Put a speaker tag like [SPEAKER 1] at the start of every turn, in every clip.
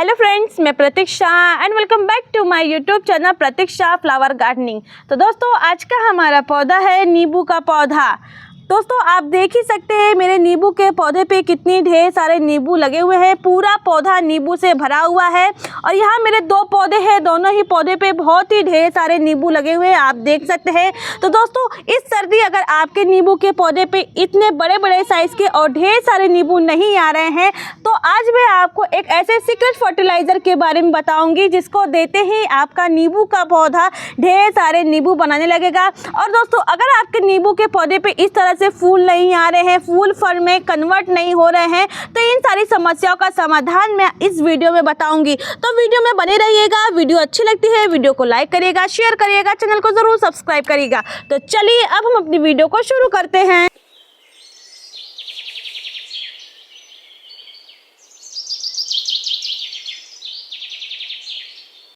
[SPEAKER 1] Hello friends, मैं Pratiksha and welcome back to my YouTube channel Pratiksha flower gardening. तो दोस्तों, आज का हमारा पौधा है नींबू का पौधा। दोस्तों, आप देख ही सकते हैं मेरे नींबू के पौधे पे कितनी ढेर सारे नींबू लगे हुए हैं। पूरा पौधा नींबू से भरा हुआ है और यहाँ मेरे दो पौधे हैं, दोनों ही पौधे पे बहुत ही ढेर सारे नींबू लगे हुए हैं, आप देख सकते हैं। तो दोस्तों, इस सर्दी अगर आपके नींबू के पौधे पे इतने बड़े बड़े साइज़ के और ढेर सारे नींबू नहीं आ रहे हैं, तो आज मैं आपको एक ऐसे सीक्रेट फर्टिलाइज़र के बारे में बताऊँगी जिसको देते ही आपका नींबू का पौधा ढेर सारे नींबू बनाने लगेगा। और दोस्तों, अगर आपके नींबू के पौधे पे इस तरह से फूल नहीं आ रहे हैं, फूल फल में कन्वर्ट नहीं हो रहे हैं, तो इन सारी समस्याओं का समाधान मैं इस वीडियो में बताऊंगी। तो वीडियो में बने रहिएगा। वीडियो अच्छी लगती है वीडियो को लाइक करिएगा, शेयर करिएगा, चैनल को जरूर सब्सक्राइब करिएगा। तो चलिए अब हम अपनी वीडियो को शुरू करते हैं।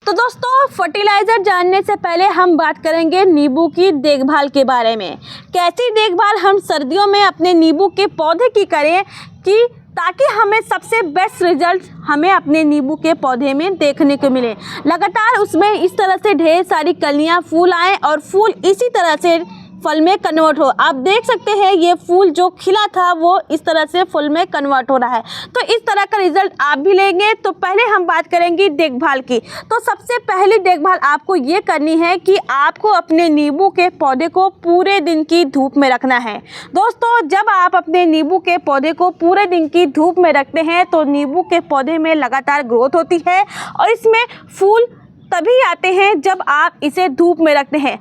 [SPEAKER 1] तो दोस्तों, फर्टिलाइज़र जानने से पहले हम बात करेंगे नींबू की देखभाल के बारे में। कैसी देखभाल हम सर्दियों में अपने नींबू के पौधे की करें कि ताकि हमें सबसे बेस्ट रिजल्ट हमें अपने नींबू के पौधे में देखने को मिले। लगातार उसमें इस तरह से ढेर सारी कलियां फूल आएँ और फूल इसी तरह से फल में कन्वर्ट हो। आप देख सकते हैं ये फूल जो खिला था वो इस तरह से फूल में कन्वर्ट हो रहा है। तो इस तरह का रिजल्ट आप भी लेंगे। तो पहले हम बात करेंगे देखभाल की। तो सबसे पहली देखभाल आपको ये करनी है कि आपको अपने नींबू के पौधे को पूरे दिन की धूप में रखना है। दोस्तों, जब आप अपने नींबू के पौधे को पूरे दिन की धूप में रखते हैं तो नींबू के पौधे में लगातार ग्रोथ होती है और इसमें फूल तभी आते हैं जब आप इसे धूप में रखते हैं।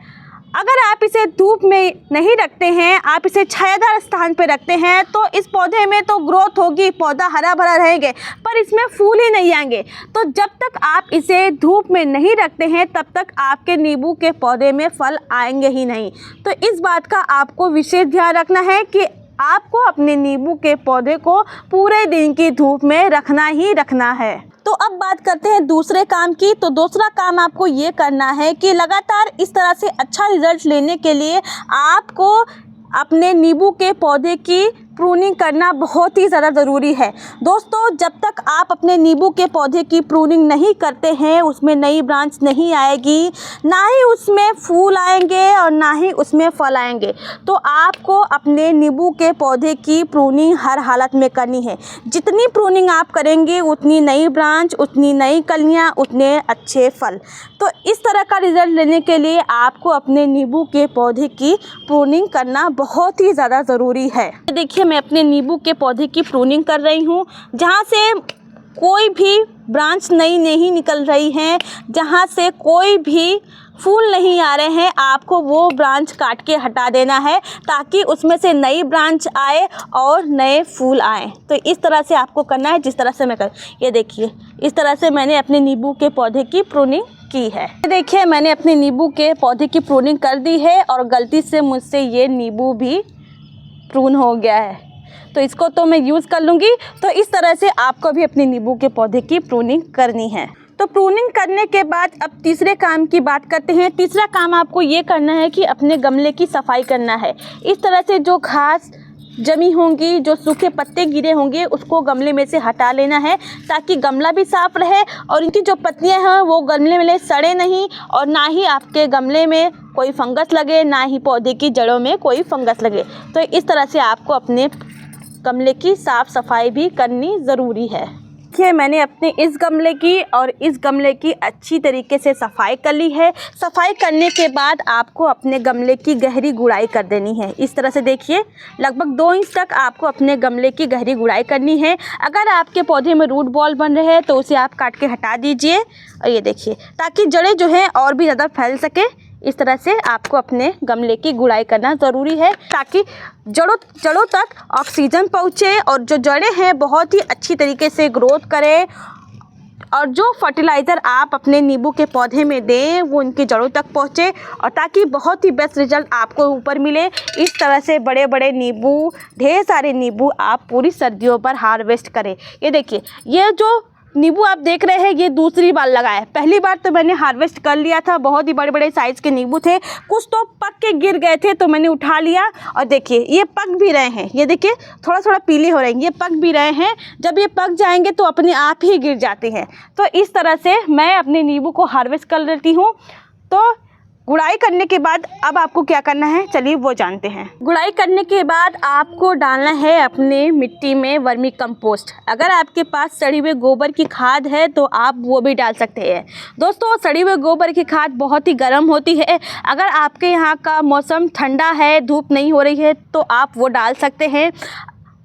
[SPEAKER 1] अगर आप इसे धूप में नहीं रखते हैं, आप इसे छायादार स्थान पर रखते हैं, तो इस पौधे में तो ग्रोथ होगी, पौधा हरा भरा रहेंगे, पर इसमें फूल ही नहीं आएंगे। तो जब तक आप इसे धूप में नहीं रखते हैं तब तक आपके नींबू के पौधे में फल आएंगे ही नहीं। तो इस बात का आपको विशेष ध्यान रखना है कि आपको अपने नींबू के पौधे को पूरे दिन की धूप में रखना ही रखना है। तो अब बात करते हैं दूसरे काम की। तो दूसरा काम आपको ये करना है कि लगातार इस तरह से अच्छा रिजल्ट लेने के लिए आपको अपने नींबू के पौधे की प्रूनिंग करना बहुत ही ज़्यादा ज़रूरी है। दोस्तों, जब तक आप अपने नींबू के पौधे की प्रूनिंग नहीं करते हैं उसमें नई ब्रांच नहीं आएगी, ना ही उसमें फूल आएंगे और ना ही उसमें फल आएंगे। तो आपको अपने नींबू के पौधे की प्रूनिंग हर हालत में करनी है। जितनी प्रूनिंग आप करेंगे उतनी नई ब्रांच, उतनी नई कलियाँ, उतने अच्छे फल। तो इस तरह का रिज़ल्ट लेने के लिए आपको अपने नींबू के पौधे की प्रूनिंग करना बहुत ही ज़्यादा ज़रूरी है। देखिए, मैं अपने नींबू के पौधे की प्रूनिंग कर रही हूँ। जहाँ से कोई भी ब्रांच नई नहीं निकल रही है, जहाँ से कोई भी फूल नहीं आ रहे हैं, आपको वो ब्रांच काट के हटा देना है ताकि उसमें से नई ब्रांच आए और नए फूल आए। तो इस तरह से आपको करना है जिस तरह से मैं कर, ये देखिए इस तरह से मैंने अपने नींबू के पौधे की प्रूनिंग की है। देखिए, मैंने अपने नींबू के पौधे की प्रूनिंग कर दी है और गलती से मुझसे ये नींबू भी प्रून हो गया है, तो इसको तो मैं यूज़ कर लूँगी। तो इस तरह से आपको भी अपने नींबू के पौधे की प्रूनिंग करनी है। तो प्रूनिंग करने के बाद अब तीसरे काम की बात करते हैं। तीसरा काम आपको ये करना है कि अपने गमले की सफाई करना है। इस तरह से जो घास जमी होंगी, जो सूखे पत्ते गिरे होंगे, उसको गमले में से हटा लेना है ताकि गमला भी साफ रहे और इनकी जो पत्तियां हैं वो गमले में सड़े नहीं और ना ही आपके गमले में कोई फंगस लगे, ना ही पौधे की जड़ों में कोई फंगस लगे। तो इस तरह से आपको अपने गमले की साफ़ सफाई भी करनी ज़रूरी है। देखिए, मैंने अपने इस गमले की और इस गमले की अच्छी तरीके से सफाई कर ली है। सफाई करने के बाद आपको अपने गमले की गहरी गुड़ाई कर देनी है। इस तरह से देखिए, लगभग 2 इंच तक आपको अपने गमले की गहरी गुड़ाई करनी है। अगर आपके पौधे में रूट बॉल बन रहे हैं तो उसे आप काट के हटा दीजिए और ये देखिए, ताकि जड़ें जो हैं और भी ज़्यादा फैल सके। इस तरह से आपको अपने गमले की गुड़ाई करना ज़रूरी है ताकि जड़ों तक ऑक्सीजन पहुँचे और जो जड़ें हैं बहुत ही अच्छी तरीके से ग्रोथ करें और जो फर्टिलाइज़र आप अपने नींबू के पौधे में दें वो उनकी जड़ों तक पहुँचे और ताकि बहुत ही बेस्ट रिजल्ट आपको ऊपर मिले। इस तरह से बड़े बड़े नींबू, ढेर सारे नींबू आप पूरी सर्दियों पर हार्वेस्ट करें। ये देखिए, ये जो नींबू आप देख रहे हैं ये दूसरी बार लगाया। पहली बार तो मैंने हार्वेस्ट कर लिया था, बहुत ही बड़े बड़े साइज़ के नींबू थे, कुछ तो पक के गिर गए थे तो मैंने उठा लिया। और देखिए ये पक भी रहे हैं, ये देखिए थोड़ा थोड़ा पीले हो रहे हैं, ये पक भी रहे हैं। जब ये पक जाएंगे तो अपने आप ही गिर जाते हैं। तो इस तरह से मैं अपने नींबू को हार्वेस्ट कर लेती हूँ। तो गुड़ाई करने के बाद अब आपको क्या करना है, चलिए वो जानते हैं। गुड़ाई करने के बाद आपको डालना है अपने मिट्टी में वर्मी कंपोस्ट। अगर आपके पास सड़ी हुए गोबर की खाद है तो आप वो भी डाल सकते हैं। दोस्तों सड़ी हुए गोबर की खाद बहुत ही गर्म होती है। अगर आपके यहाँ का मौसम ठंडा है, धूप नहीं हो रही है, तो आप वो डाल सकते हैं।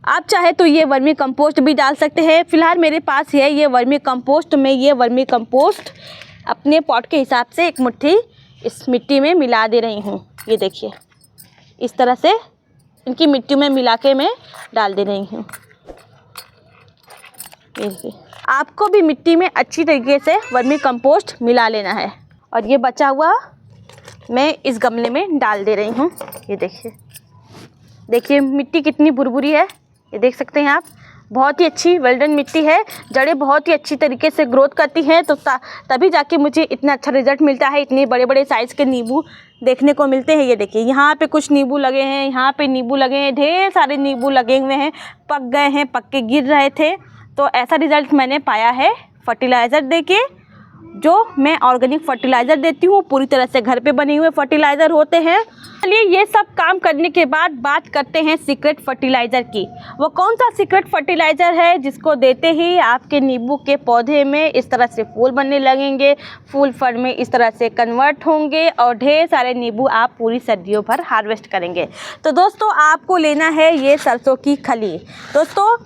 [SPEAKER 1] आप चाहे तो ये वर्मी कंपोस्ट भी डाल सकते हैं। फ़िलहाल मेरे पास है ये वर्मी कंपोस्ट। मैं ये वर्मी कंपोस्ट अपने पॉट के हिसाब से एक मुट्ठी इस मिट्टी में मिला दे रही हूँ। ये देखिए इस तरह से इनकी मिट्टी में मिला के मैं डाल दे रही हूँ। ये देखिए आपको भी मिट्टी में अच्छी तरीके से वर्मी कंपोस्ट मिला लेना है। और ये बचा हुआ मैं इस गमले में डाल दे रही हूँ। ये देखिए मिट्टी कितनी भुरभुरी है, ये देख सकते हैं आप। बहुत ही अच्छी वेल्डन मिट्टी है, जड़ें बहुत ही अच्छी तरीके से ग्रोथ करती हैं, तो तभी जाके मुझे इतना अच्छा रिजल्ट मिलता है। इतने बड़े बड़े साइज़ के नींबू देखने को मिलते हैं। ये देखिए यहाँ पे कुछ नींबू लगे हैं, यहाँ पे नींबू लगे हैं, ढेर सारे नींबू लगे हुए हैं, पक गए हैं, पक के गिर रहे थे। तो ऐसा रिज़ल्ट मैंने पाया है फर्टिलाइज़र देके, जो मैं ऑर्गेनिक फर्टिलाइज़र देती हूँ, पूरी तरह से घर पे बने हुए फर्टिलाइज़र होते हैं। चलिए ये सब काम करने के बाद बात करते हैं सीक्रेट फर्टिलाइज़र की। वो कौन सा सीक्रेट फर्टिलाइज़र है जिसको देते ही आपके नींबू के पौधे में इस तरह से फूल बनने लगेंगे, फूल फल में इस तरह से कन्वर्ट होंगे और ढेर सारे नींबू आप पूरी सर्दियों भर हार्वेस्ट करेंगे। तो दोस्तों आपको लेना है ये सरसों की खली। दोस्तों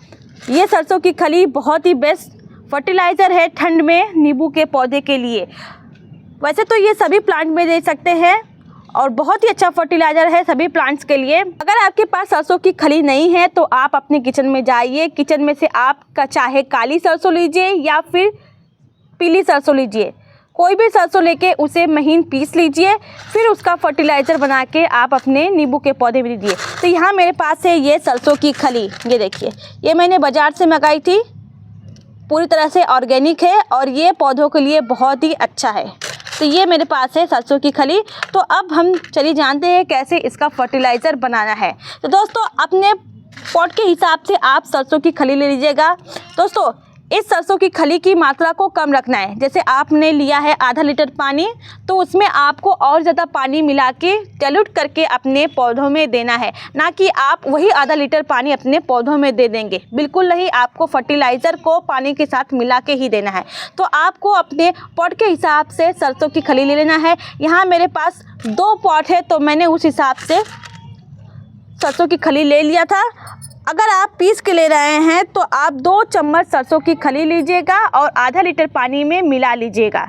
[SPEAKER 1] ये सरसों की खली बहुत ही बेस्ट फर्टिलाइज़र है ठंड में नींबू के पौधे के लिए। वैसे तो ये सभी प्लांट में दे सकते हैं और बहुत ही अच्छा फर्टिलाइज़र है सभी प्लांट्स के लिए। अगर आपके पास सरसों की खली नहीं है तो आप अपने किचन में जाइए, किचन में से आपका चाहे काली सरसों लीजिए या फिर पीली सरसों लीजिए, कोई भी सरसों लेके उसे महीन पीस लीजिए, फिर उसका फर्टिलाइज़र बना के आप अपने नींबू के पौधे में दीजिए। तो यहाँ मेरे पास है ये सरसों की खली, ये देखिए ये मैंने बाज़ार से मंगाई थी, पूरी तरह से ऑर्गेनिक है और ये पौधों के लिए बहुत ही अच्छा है। तो ये मेरे पास है सरसों की खली। तो अब हम चलिए जानते हैं कैसे इसका फर्टिलाइज़र बनाना है। तो दोस्तों अपने पॉट के हिसाब से आप सरसों की खली ले लीजिएगा। दोस्तों इस सरसों की खली की मात्रा को कम रखना है। जैसे आपने लिया है आधा लीटर पानी, तो उसमें आपको और ज़्यादा पानी मिला के डाइल्यूट करके अपने पौधों में देना है, ना कि आप वही आधा लीटर पानी अपने पौधों में दे देंगे। बिल्कुल नहीं, आपको फर्टिलाइज़र को पानी के साथ मिला के ही देना है। तो आपको अपने पॉट के हिसाब से सरसों की खली ले लेना है। यहाँ मेरे पास 2 पॉट है तो मैंने उस हिसाब से सरसों की खली ले लिया था। अगर आप पीस के ले रहे हैं तो आप 2 चम्मच सरसों की खली लीजिएगा और आधा लीटर पानी में मिला लीजिएगा।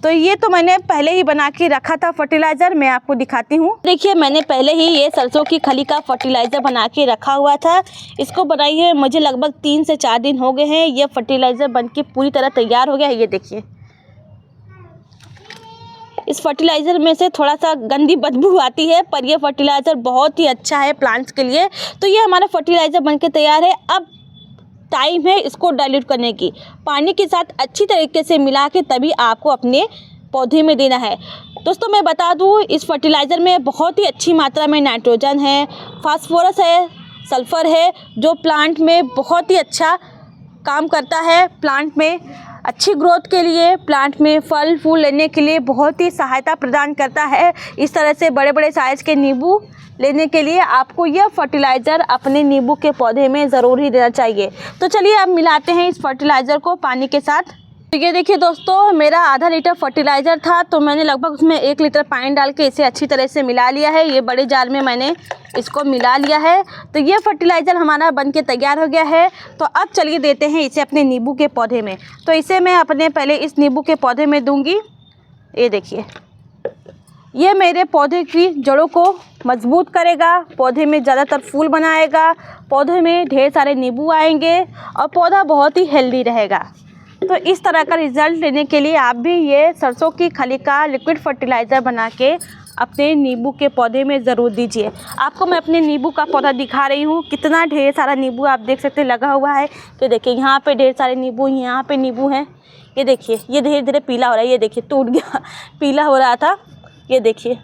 [SPEAKER 1] तो ये तो मैंने पहले ही बना के रखा था फर्टिलाइज़र, मैं आपको दिखाती हूँ। देखिए मैंने पहले ही ये सरसों की खली का फर्टिलाइज़र बना के रखा हुआ था। इसको बनाई है मुझे लगभग 3 से 4 दिन हो गए हैं। ये फर्टिलाइज़र बन के पूरी तरह तैयार हो गया है। ये देखिए इस फर्टिलाइज़र में से थोड़ा सा गंदी बदबू आती है, पर यह फर्टिलाइज़र बहुत ही अच्छा है प्लांट्स के लिए। तो ये हमारा फर्टिलाइज़र बनके तैयार है। अब टाइम है इसको डाइल्यूट करने की। पानी के साथ अच्छी तरीके से मिला के तभी आपको अपने पौधे में देना है। दोस्तों मैं बता दूँ इस फर्टिलाइज़र में बहुत ही अच्छी मात्रा में नाइट्रोजन है, फास्फोरस है, सल्फ़र है, जो प्लांट में बहुत ही अच्छा काम करता है। प्लांट में अच्छी ग्रोथ के लिए, प्लांट में फल फूल लेने के लिए बहुत ही सहायता प्रदान करता है। इस तरह से बड़े बड़े साइज़ के नींबू लेने के लिए आपको यह फर्टिलाइज़र अपने नींबू के पौधे में ज़रूर ही देना चाहिए। तो चलिए अब मिलाते हैं इस फर्टिलाइज़र को पानी के साथ। तो ये देखिए दोस्तों मेरा आधा लीटर फर्टिलाइज़र था तो मैंने लगभग उसमें 1 लीटर पानी डाल के इसे अच्छी तरह से मिला लिया है। ये बड़े जार में मैंने इसको मिला लिया है। तो ये फर्टिलाइज़र हमारा बन के तैयार हो गया है। तो अब चलिए देते हैं इसे अपने नींबू के पौधे में। तो इसे मैं अपने पहले इस नींबू के पौधे में दूंगी। ये देखिए ये मेरे पौधे की जड़ों को मजबूत करेगा, पौधे में ज़्यादातर फूल बनाएगा, पौधे में ढेर सारे नींबू आएंगे और पौधा बहुत ही हेल्दी रहेगा। तो इस तरह का रिज़ल्ट लेने के लिए आप भी ये सरसों की खली का लिक्विड फर्टिलाइज़र बना के अपने नींबू के पौधे में ज़रूर दीजिए। आपको मैं अपने नींबू का पौधा दिखा रही हूँ, कितना ढेर सारा नींबू आप देख सकते हैं लगा हुआ है। तो देखिए यहाँ पे ढेर सारे नींबू, यहाँ पे नींबू हैं। ये देखिए ये धीरे धीरे पीला हो रहा है, ये देखिए टूट गया, पीला हो रहा था। ये देखिए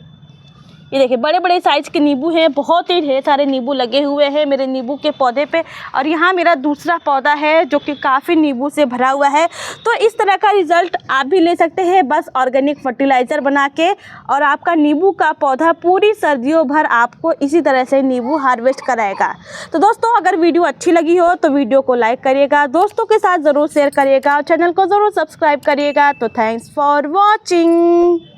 [SPEAKER 1] बड़े बड़े साइज़ के नींबू हैं, बहुत ही ढेर सारे नींबू लगे हुए हैं मेरे नींबू के पौधे पे। और यहाँ मेरा दूसरा पौधा है जो कि काफ़ी नींबू से भरा हुआ है। तो इस तरह का रिज़ल्ट आप भी ले सकते हैं बस ऑर्गेनिक फर्टिलाइज़र बना के, और आपका नींबू का पौधा पूरी सर्दियों भर आपको इसी तरह से नींबू हार्वेस्ट कराएगा। तो दोस्तों अगर वीडियो अच्छी लगी हो तो वीडियो को लाइक करिएगा, दोस्तों के साथ ज़रूर शेयर करिएगा और चैनल को ज़रूर सब्सक्राइब करिएगा। तो थैंक्स फॉर वॉचिंग।